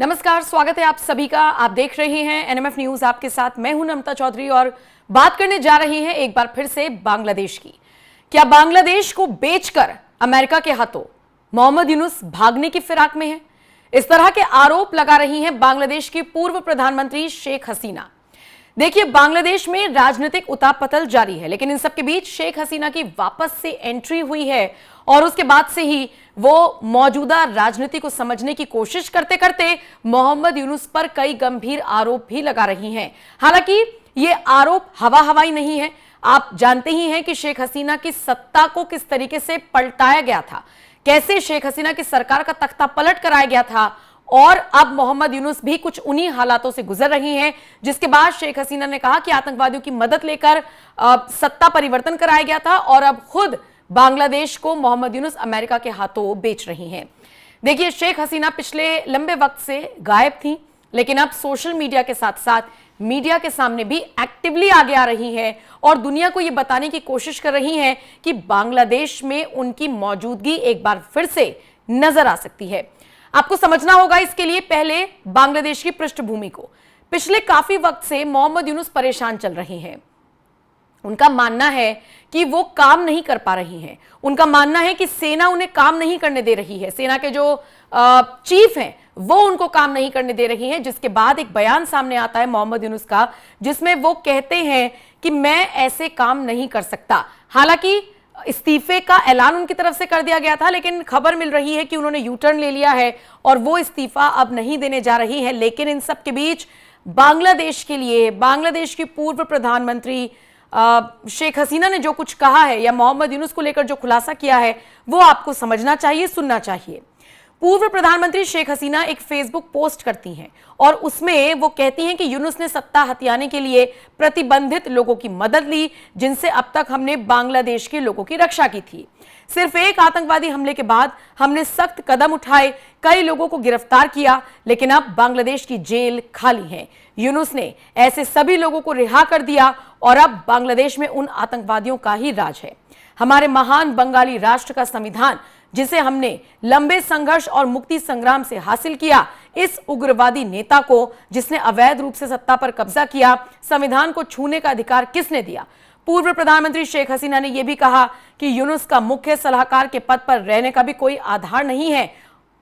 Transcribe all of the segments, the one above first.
नमस्कार, स्वागत है आप सभी का। आप देख रहे हैं एनएमएफ न्यूज। आपके साथ मैं हूं नमता चौधरी और बात करने जा रही हैं एक बार फिर से बांग्लादेश की। क्या बांग्लादेश को बेचकर अमेरिका के हाथों मोहम्मद यूनुस भागने की फिराक में है? इस तरह के आरोप लगा रही हैं बांग्लादेश की पूर्व प्रधानमंत्री शेख हसीना। देखिए, बांग्लादेश में राजनीतिक उतापतल जारी है, लेकिन इन सब के बीच शेख हसीना की वापस से एंट्री हुई है और उसके बाद से ही वो मौजूदा राजनीति को समझने की कोशिश करते करते मोहम्मद यूनुस पर कई गंभीर आरोप भी लगा रही हैं। हालांकि ये आरोप हवा हवाई नहीं है। आप जानते ही हैं कि शेख हसीना की सत्ता को किस तरीके से पलटाया गया था, कैसे शेख हसीना की सरकार का तख्ता पलट कराया गया था, और अब मोहम्मद यूनुस भी कुछ उन्हीं हालातों से गुजर रही हैं, जिसके बाद शेख हसीना ने कहा कि आतंकवादियों की मदद लेकर सत्ता परिवर्तन कराया गया था और अब खुद बांग्लादेश को मोहम्मद यूनुस अमेरिका के हाथों बेच रही हैं। देखिए, शेख हसीना पिछले लंबे वक्त से गायब थी, लेकिन अब सोशल मीडिया के साथ साथ मीडिया के सामने भी एक्टिवली आगे आ रही है और दुनिया को यह बताने की कोशिश कर रही हैं कि बांग्लादेश में उनकी मौजूदगी एक बार फिर से नजर आ सकती है। आपको समझना होगा इसके लिए पहले बांग्लादेश की पृष्ठभूमि को। पिछले काफी वक्त से मोहम्मद यूनुस परेशान चल रही हैं। उनका मानना है कि वो काम नहीं कर पा रही हैं। उनका मानना है कि सेना उन्हें काम नहीं करने दे रही है। सेना के जो चीफ हैं वो उनको काम नहीं करने दे रही हैं, जिसके बाद एक बयान सामने आता है मोहम्मद यूनुस का, जिसमें वो कहते हैं कि मैं ऐसे काम नहीं कर सकता। हालांकि इस्तीफे का ऐलान उनकी तरफ से कर दिया गया था, लेकिन खबर मिल रही है कि उन्होंने यू टर्न ले लिया है और वो इस्तीफा अब नहीं देने जा रही है। लेकिन इन सब के बीच बांग्लादेश के लिए बांग्लादेश की पूर्व प्रधानमंत्री शेख हसीना ने जो कुछ कहा है या मोहम्मद यूनुस को लेकर जो खुलासा किया है वो आपको समझना चाहिए, सुनना चाहिए। पूर्व प्रधानमंत्री शेख हसीना एक फेसबुक पोस्ट करती हैं और उसमें वो कहती हैं कि यूनुस ने सत्ता हथियाने के लिए प्रतिबंधित लोगों की मदद ली, जिनसे अब तक हमने बांग्लादेश के लोगों की रक्षा की थी। सिर्फ एक आतंकवादी हमले के बाद हमने सख्त कदम उठाए, कई लोगों को गिरफ्तार किया, लेकिन अब बांग्लादेश की जेल खाली है। यूनुस ने ऐसे सभी लोगों को रिहा कर दिया और अब बांग्लादेश में उन आतंकवादियों का ही राज है। हमारे महान बंगाली राष्ट्र का संविधान, जिसे हमने लंबे संघर्ष और मुक्ति संग्राम से हासिल किया, इस उग्रवादी नेता को, जिसने अवैध रूप से सत्ता पर कब्जा किया, संविधान को छूने का अधिकार किसने दिया? पूर्व प्रधानमंत्री शेख हसीना ने यह भी कहा कि यूनुस का मुख्य सलाहकार के पद पर रहने का भी कोई आधार नहीं है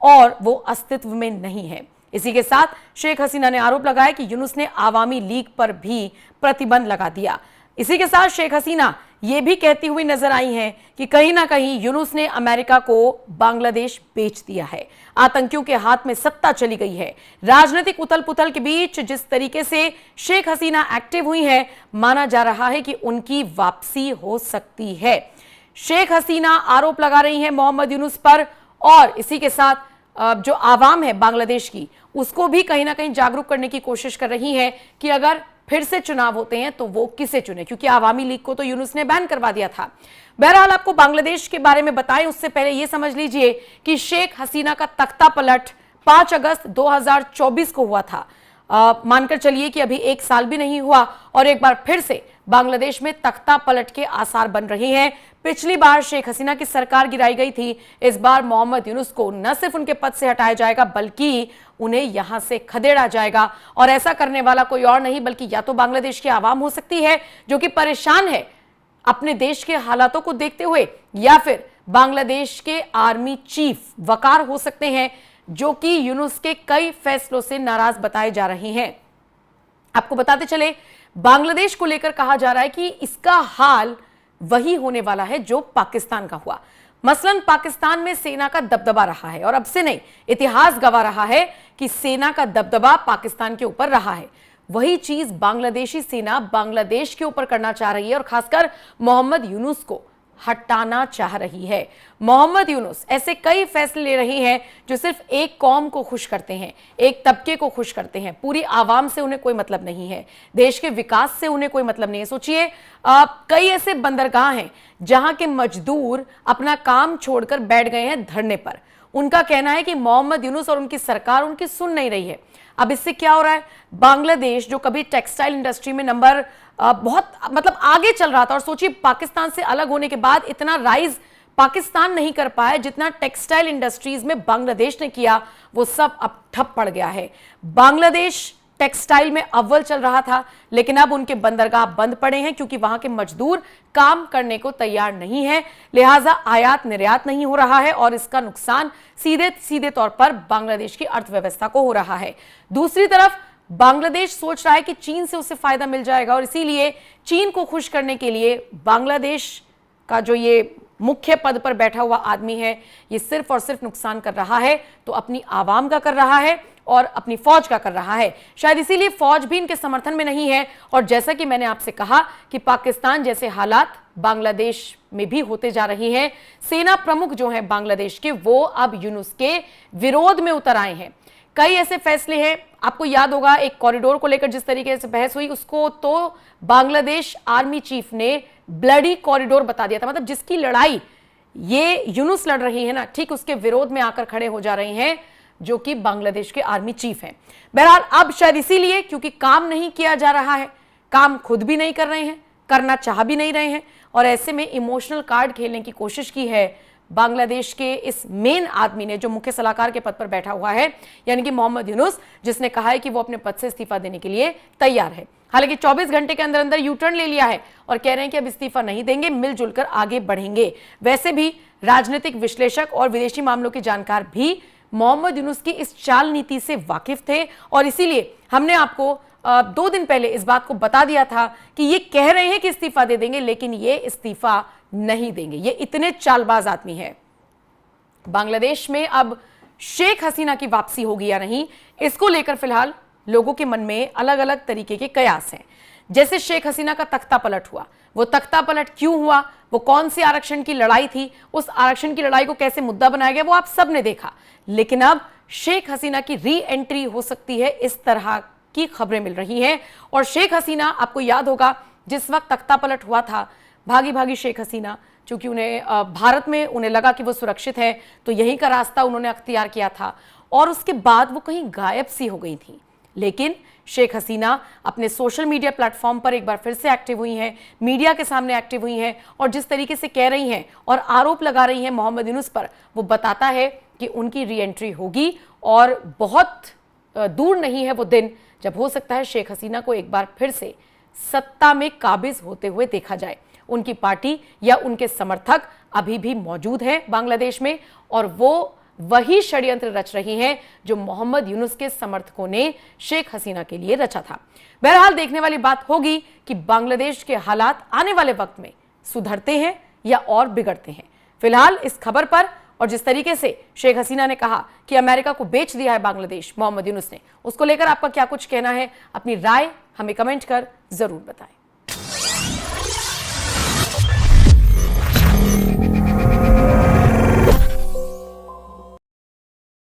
और वो अस्तित्व में नहीं है। इसी के साथ शेख हसीना ने आरोप लगाया कि यूनुस ने आवामी लीग पर भी प्रतिबंध लगा दिया। इसी के साथ शेख हसीना ये भी कहती हुई नजर आई हैं कि कहीं ना कहीं यूनुस ने अमेरिका को बांग्लादेश बेच दिया है। आतंकियों के हाथ में सत्ता चली गई है। राजनीतिक उथल पुथल के बीच जिस तरीके से शेख हसीना एक्टिव हुई है, माना जा रहा है कि उनकी वापसी हो सकती है। शेख हसीना आरोप लगा रही है मोहम्मद यूनुस पर और इसी के साथ जो आवाम है बांग्लादेश की, उसको भी कहीं ना कहीं जागरूक करने की कोशिश कर रही है कि अगर फिर से चुनाव होते हैं तो वो किसे चुने, क्योंकि आवामी लीग को तो यूनुस ने बैन करवा दिया था। बहरहाल, आपको बांग्लादेश के बारे में बताएं उससे पहले ये समझ लीजिए कि शेख हसीना का तख्ता पलट 5 अगस्त 2024 को हुआ था। मानकर चलिए कि अभी 1 साल भी नहीं हुआ और एक बार फिर से बांग्लादेश में तख्ता पलट के आसार बन रहे हैं। पिछली बार शेख हसीना की सरकार गिराई गई थी। इस बार मोहम्मद यूनुस को न सिर्फ उनके पद से हटाया जाएगा, बल्कि उन्हें यहां से खदेड़ा जाएगा। और ऐसा करने वाला कोई और नहीं बल्कि या तो बांग्लादेश की आवाम हो सकती है जो कि परेशान है अपने देश के हालातों को देखते हुए, या फिर बांग्लादेश के आर्मी चीफ वकार हो सकते हैं जो कि यूनुस के कई फैसलों से नाराज बताए जा रहे हैं। आपको बताते चले, बांग्लादेश को लेकर कहा जा रहा है कि इसका हाल वही होने वाला है जो पाकिस्तान का हुआ। मसलन पाकिस्तान में सेना का दबदबा रहा है और अब से नहीं, इतिहास गवाह रहा है कि सेना का दबदबा पाकिस्तान के ऊपर रहा है। वही चीज बांग्लादेशी सेना बांग्लादेश के ऊपर करना चाह रही है और खासकर मोहम्मद यूनुस को हटाना चाह रही है। मोहम्मद यूनुस ऐसे कई फैसले ले रही हैं जो सिर्फ एक कौम को खुश करते हैं, एक तबके को खुश करते हैं। पूरी आवाम से उन्हें कोई मतलब नहीं है, देश के विकास से उन्हें कोई मतलब नहीं है। सोचिए, कई ऐसे बंदरगाह हैं जहां के मजदूर अपना काम छोड़कर बैठ गए हैं धरने पर। उनका कहना है कि मोहम्मद यूनुस और उनकी सरकार उनकी सुन नहीं रही है। अब इससे क्या हो रहा है, बांग्लादेश जो कभी टेक्सटाइल इंडस्ट्री में बहुत मतलब आगे चल रहा था, और सोचिए पाकिस्तान से अलग होने के बाद इतना राइज पाकिस्तान नहीं कर पाया, जितना टेक्सटाइल इंडस्ट्रीज में बांग्लादेश ने किया वो सब अब ठप पड़ गया है। बांग्लादेश टेक्सटाइल में अव्वल चल रहा था, लेकिन अब उनके बंदरगाह बंद पड़े हैं क्योंकि वहां के मजदूर काम करने को तैयार नहीं है, लिहाजा आयात निर्यात नहीं हो रहा है और इसका नुकसान सीधे सीधे तौर पर बांग्लादेश की अर्थव्यवस्था को हो रहा है। दूसरी तरफ बांग्लादेश सोच रहा है कि चीन से उसे फायदा मिल जाएगा और इसीलिए चीन को खुश करने के लिए बांग्लादेश का जो ये मुख्य पद पर बैठा हुआ आदमी है, ये सिर्फ और सिर्फ नुकसान कर रहा है तो अपनी आवाम का कर रहा है और अपनी फौज का कर रहा है। शायद इसीलिए फौज भी इनके समर्थन में नहीं है। और जैसा कि मैंने आपसे कहा कि पाकिस्तान जैसे हालात बांग्लादेश में भी होते जा रही हैं, सेना प्रमुख जो हैं बांग्लादेश के, वो अब यूनुस के विरोध में उतर आए हैं। कई ऐसे फैसले हैं, आपको याद होगा एक कॉरिडोर को लेकर जिस तरीके से बहस हुई, उसको तो बांग्लादेश आर्मी चीफ ने ब्लडी कॉरिडोर बता दिया था। मतलब जिसकी लड़ाई ये यूनुस लड़ रही है ना, ठीक उसके विरोध में आकर खड़े हो जा रहे हैं जो कि बांग्लादेश के आर्मी चीफ हैं। बहरहाल अब शायद इसीलिए क्योंकि काम नहीं किया जा रहा है, काम खुद भी नहीं कर रहे हैं, करना चाह भी नहीं रहे हैं, और ऐसे में इमोशनल कार्ड खेलने की कोशिश की है बांग्लादेश के इस मेन आदमी ने जो मुख्य सलाहकार के पद पर बैठा हुआ है, यानी कि मोहम्मद यूनुस, जिसने कहा है कि वो अपने पद से इस्तीफा देने के लिए तैयार है। हालांकि 24 घंटे के अंदर अंदर यू टर्न ले लिया है और कह रहे हैं कि अब इस्तीफा नहीं देंगे, मिलजुल कर आगे बढ़ेंगे। वैसे भी राजनीतिक विश्लेषक और विदेशी मामलों के जानकार भी मोहम्मद यूनुस की इस चाल नीति से वाकिफ थे और इसीलिए हमने आपको 2 दिन पहले इस बात को बता दिया था कि ये कह रहे हैं कि इस्तीफा दे देंगे, लेकिन ये इस्तीफा नहीं देंगे। ये इतने चालबाज आदमी है। बांग्लादेश में अब शेख हसीना की वापसी होगी या नहीं, इसको लेकर फिलहाल लोगों के मन में अलग अलग तरीके के कयास हैं। जैसे शेख हसीना का तख्ता पलट हुआ, वो तख्ता पलट क्यों हुआ, वो कौन सी आरक्षण की लड़ाई थी, उस आरक्षण की लड़ाई को कैसे मुद्दा बनाया गया, वो आप सब ने देखा। लेकिन अब शेख हसीना की री एंट्री हो सकती है, इस तरह की खबरें मिल रही हैं। और शेख हसीना, आपको याद होगा जिस वक्त तख्ता पलट हुआ था, भागी भागी शेख हसीना, चूंकि उन्हें भारत में उन्हें लगा कि वो सुरक्षित है तो यहीं का रास्ता उन्होंने अख्तियार किया था और उसके बाद वो कहीं गायब सी हो गई थी। लेकिन शेख हसीना अपने सोशल मीडिया प्लेटफॉर्म पर एक बार फिर से एक्टिव हुई हैं, मीडिया के सामने एक्टिव हुई हैं और जिस तरीके से कह रही हैं और आरोप लगा रही हैं मोहम्मद यूनुस पर, वो बताता है कि उनकी री एंट्री होगी और बहुत दूर नहीं है वो दिन जब हो सकता है शेख हसीना को एक बार फिर से सत्ता में काबिज होते हुए देखा जाए। उनकी पार्टी या उनके समर्थक अभी भी मौजूद हैं बांग्लादेश में और वो वही षड्यंत्र रच रही हैं जो मोहम्मद यूनुस के समर्थकों ने शेख हसीना के लिए रचा था। बहरहाल देखने वाली बात होगी कि बांग्लादेश के हालात आने वाले वक्त में सुधरते हैं या और बिगड़ते हैं। फिलहाल इस खबर पर और जिस तरीके से शेख हसीना ने कहा कि अमेरिका को बेच दिया है बांग्लादेश मोहम्मद यूनुस ने, उसको लेकर आपका क्या कुछ कहना है, अपनी राय हमें कमेंट कर जरूर बताएं।